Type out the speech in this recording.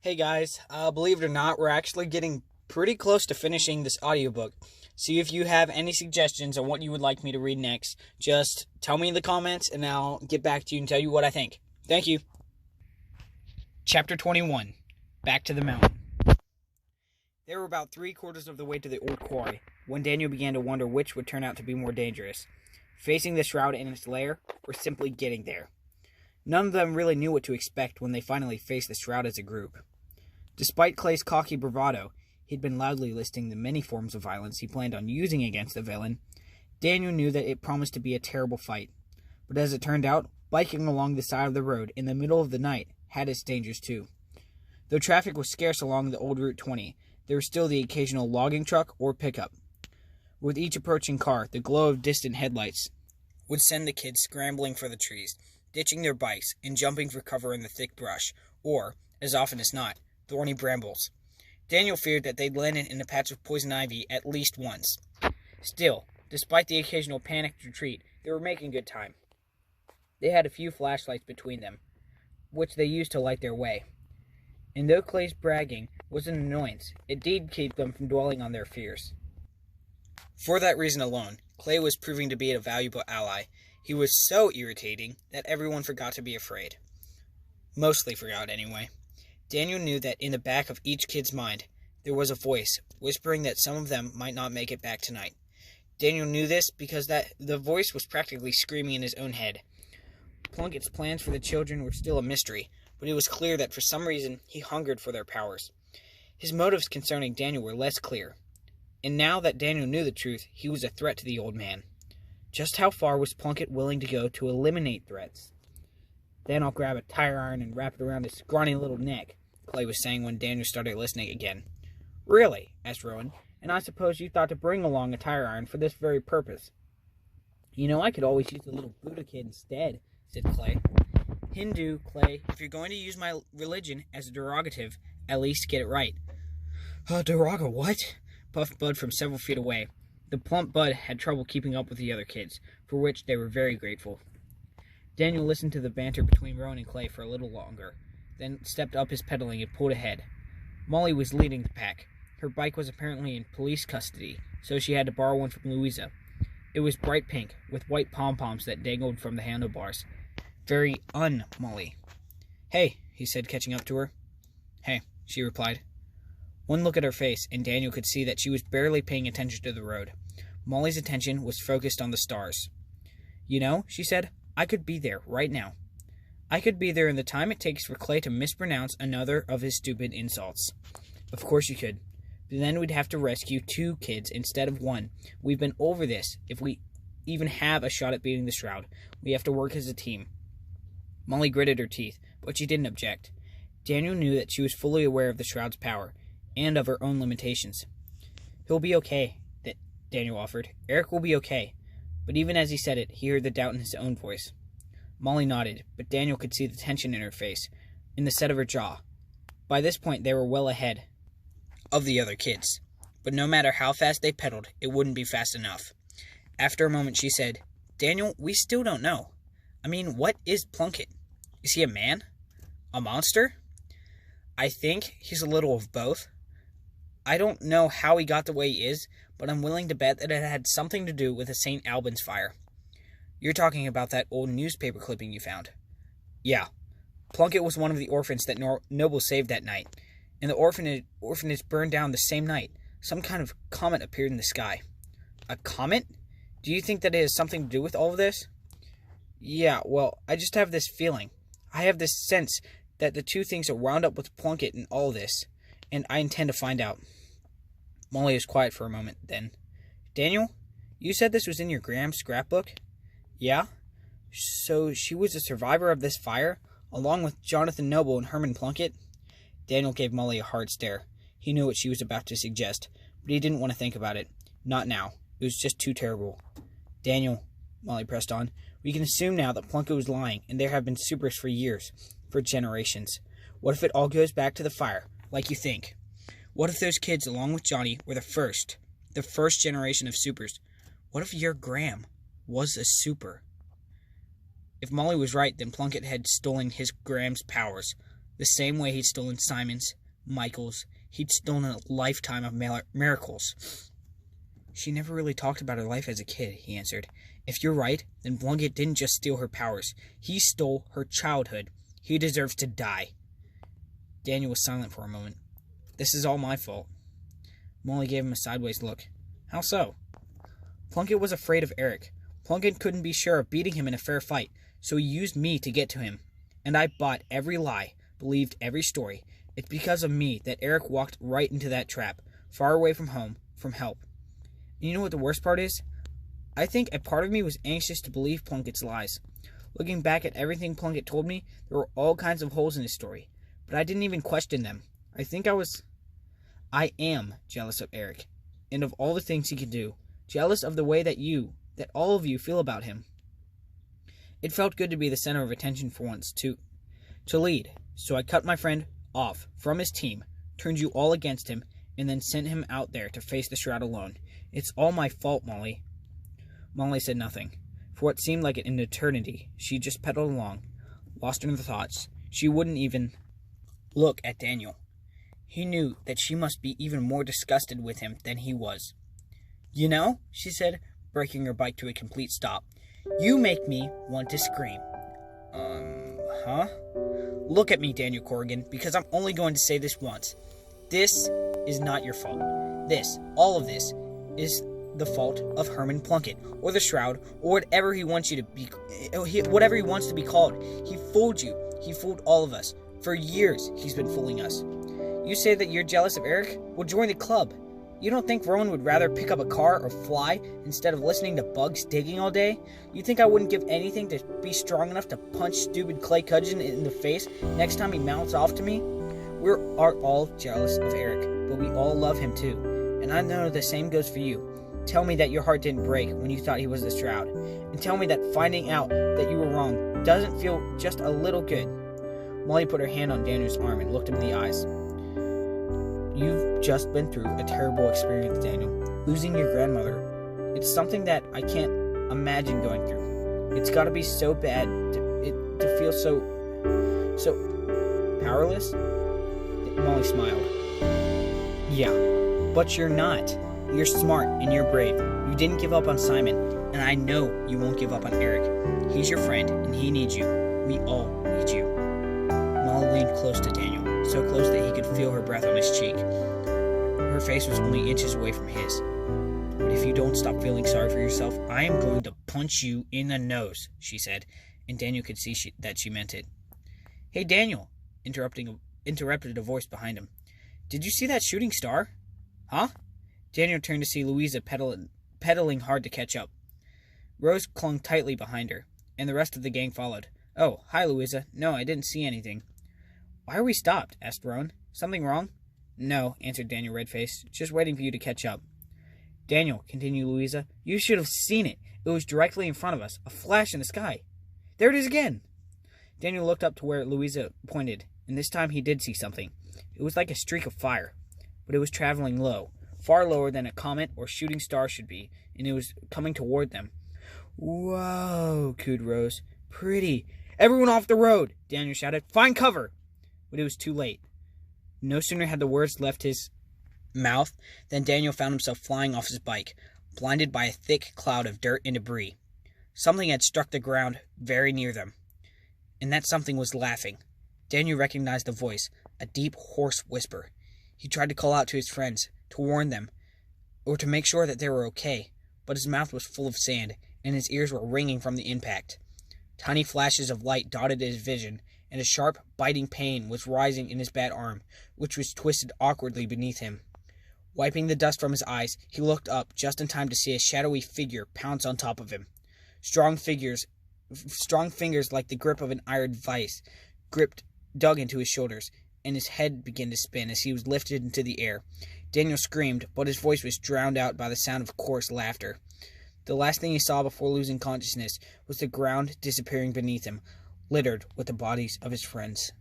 Hey guys, believe it or not, we're actually getting pretty close to finishing this audiobook. See if you have any suggestions on what you would like me to read next. Just tell me in the comments and I'll get back to you and tell you what I think. Thank you. Chapter 21, Back to the Mountain. They were about 3/4 of the way to the old quarry when Daniel began to wonder which would turn out to be more dangerous, facing the shroud in its lair or simply getting there. None of them really knew what to expect when they finally faced the shroud as a group. Despite Clay's cocky bravado, he'd been loudly listing the many forms of violence he planned on using against the villain. Daniel knew that it promised to be a terrible fight. But as it turned out, biking along the side of the road in the middle of the night had its dangers too. Though traffic was scarce along the old Route 20, there was still the occasional logging truck or pickup. With each approaching car, the glow of distant headlights would send the kids scrambling for the trees, ditching their bikes and jumping for cover in the thick brush, or, as often as not, thorny brambles. Daniel feared that they'd landed in a patch of poison ivy at least once. Still, despite the occasional panicked retreat, they were making good time. They had a few flashlights between them, which they used to light their way. And though Clay's bragging was an annoyance, it did keep them from dwelling on their fears. For that reason alone, Clay was proving to be a valuable ally. He was so irritating that everyone forgot to be afraid. Mostly forgot, anyway. Daniel knew that in the back of each kid's mind, there was a voice whispering that some of them might not make it back tonight. Daniel knew this because the voice was practically screaming in his own head. Plunkett's plans for the children were still a mystery, but it was clear that for some reason he hungered for their powers. His motives concerning Daniel were less clear, and now that Daniel knew the truth, he was a threat to the old man. Just how far was Plunkett willing to go to eliminate threats? "Then I'll grab a tire iron and wrap it around his scrawny little neck," Clay was saying when Daniel started listening again. "Really?" asked Rowan. "And I suppose you thought to bring along a tire iron for this very purpose." "You know, I could always use a little Buddha kid instead," said Clay. "Hindu, Clay. If you're going to use my religion as a derogative, at least get it right." "Deroga what?" puffed Bud from several feet away. The plump Bud had trouble keeping up with the other kids, for which they were very grateful. Daniel listened to the banter between Rowan and Clay for a little longer, then stepped up his pedaling and pulled ahead. Molly was leading the pack. Her bike was apparently in police custody, so she had to borrow one from Louisa. It was bright pink, with white pom-poms that dangled from the handlebars. Very un-Molly. "Hey," he said, catching up to her. "Hey," she replied. One look at her face, and Daniel could see that she was barely paying attention to the road. Molly's attention was focused on the stars. "You know," she said, "I could be there right now. I could be there in the time it takes for Clay to mispronounce another of his stupid insults." "Of course you could. But then we'd have to rescue 2 kids instead of 1. We've been over this. If we even have a shot at beating the shroud, we have to work as a team." Molly gritted her teeth, but she didn't object. Daniel knew that she was fully aware of the shroud's power, and of her own limitations. "He'll be okay," Daniel offered. "Eric will be okay." But even as he said it, he heard the doubt in his own voice. Molly nodded, but Daniel could see the tension in her face, in the set of her jaw. By this point, they were well ahead of the other kids. But no matter how fast they pedaled, it wouldn't be fast enough. After a moment, she said, "Daniel, we still don't know. I mean, what is Plunkett? Is he a man? A monster? I think he's a little of both. I don't know how he got the way he is, but I'm willing to bet that it had something to do with the St. Albans fire." "You're talking about that old newspaper clipping you found?" "Yeah. Plunkett was one of the orphans that Noble saved that night, and the orphanage burned down the same night. Some kind of comet appeared in the sky." "A comet? Do you think that it has something to do with all of this?" "Yeah, well, I just have this feeling. I have this sense that the 2 things are wound up with Plunkett in all this, and I intend to find out." Molly was quiet for a moment, then, "Daniel, you said this was in your Graham's scrapbook?" "Yeah. So she was a survivor of this fire, along with Jonathan Noble and Herman Plunkett?" Daniel gave Molly a hard stare. He knew what she was about to suggest, but he didn't want to think about it. Not now. It was just too terrible. "Daniel," Molly pressed on, "we can assume now that Plunkett was lying, and there have been supers for years, for generations. What if it all goes back to the fire, like you think? What if those kids, along with Johnny, were the first generation of supers? What if your Graham was a super?" If Molly was right, then Plunkett had stolen his Graham's powers. The same way he'd stolen Simon's, Michael's, he'd stolen a lifetime of miracles. She never really talked about her life as a kid, he answered. If you're right, then Plunkett didn't just steal her powers. He stole her childhood. He deserves to die. Daniel was silent for a moment. This is all my fault. Molly gave him a sideways look. How so? Plunkett was afraid of Eric. Plunkett couldn't be sure of beating him in a fair fight, so he used me to get to him. And I bought every lie, believed every story. It's because of me that Eric walked right into that trap, far away from home, from help. And you know what the worst part is? I think a part of me was anxious to believe Plunkett's lies. Looking back at everything Plunkett told me, there were all kinds of holes in his story, but I didn't even question them. I am jealous of Eric, and of all the things he can do, jealous of the way that all of you feel about him. It felt good to be the center of attention for once, to lead, so I cut my friend off from his team, turned you all against him, and then sent him out there to face the Shroud alone. It's all my fault, Molly. Molly said nothing. For what seemed like an eternity, she just pedaled along, lost in her thoughts. She wouldn't even look at Daniel. He knew that she must be even more disgusted with him than he was. You know, she said, braking her bike to a complete stop, you make me want to scream. Huh? Look at me, Daniel Corrigan, because I'm only going to say this once. This is not your fault. All of this, is the fault of Herman Plunkett, or the Shroud, or whatever he wants you to be, whatever he wants to be called. He fooled you. He fooled all of us. For years, he's been fooling us. You say that you're jealous of Eric? Well, join the club. You don't think Rowan would rather pick up a car or fly instead of listening to bugs digging all day? You think I wouldn't give anything to be strong enough to punch stupid Clay Cudgeon in the face next time he mouths off to me? We are all jealous of Eric, but we all love him too. And I know the same goes for you. Tell me that your heart didn't break when you thought he was the Shroud. And tell me that finding out that you were wrong doesn't feel just a little good. Molly put her hand on Daniel's arm and looked him in the eyes. You've just been through a terrible experience, Daniel. Losing your grandmother. It's something that I can't imagine going through. It's got to be so bad to feel so powerless. Molly smiled. Yeah, but you're not. You're smart and you're brave. You didn't give up on Simon, and I know you won't give up on Eric. He's your friend, and he needs you. We all need you. Molly leaned close to Daniel, so close that he could feel her breath on his cheek. Her face was only inches away from his. But if you don't stop feeling sorry for yourself, I am going to punch you in the nose, she said, and Daniel could see that she meant it. Hey, Daniel, interrupted a voice behind him. Did you see that shooting star? Huh? Daniel turned to see Louisa pedaling hard to catch up. Rose clung tightly behind her, and the rest of the gang followed. Oh, hi, Louisa. No, I didn't see anything. Why are we stopped? Asked Rowan. Something wrong? No, answered Daniel, red-faced. Just waiting for you to catch up. Daniel, continued Louisa, you should have seen it. It was directly in front of us, a flash in the sky. There it is again! Daniel looked up to where Louisa pointed, and this time he did see something. It was like a streak of fire, but it was traveling low, far lower than a comet or shooting star should be, and it was coming toward them. Whoa, cooed Rose. Pretty. Everyone off the road, Daniel shouted. Find cover! But it was too late. No sooner had the words left his mouth than Daniel found himself flying off his bike, blinded by a thick cloud of dirt and debris. Something had struck the ground very near them, and that something was laughing. Daniel recognized the voice, a deep, hoarse whisper. He tried to call out to his friends, to warn them, or to make sure that they were okay, but his mouth was full of sand, and his ears were ringing from the impact. Tiny flashes of light dotted his vision, and a sharp, biting pain was rising in his bad arm, which was twisted awkwardly beneath him. Wiping the dust from his eyes, he looked up just in time to see a shadowy figure pounce on top of him. Strong fingers like the grip of an iron vice dug into his shoulders, and his head began to spin as he was lifted into the air. Daniel screamed, but his voice was drowned out by the sound of coarse laughter. The last thing he saw before losing consciousness was the ground disappearing beneath him, littered with the bodies of his friends.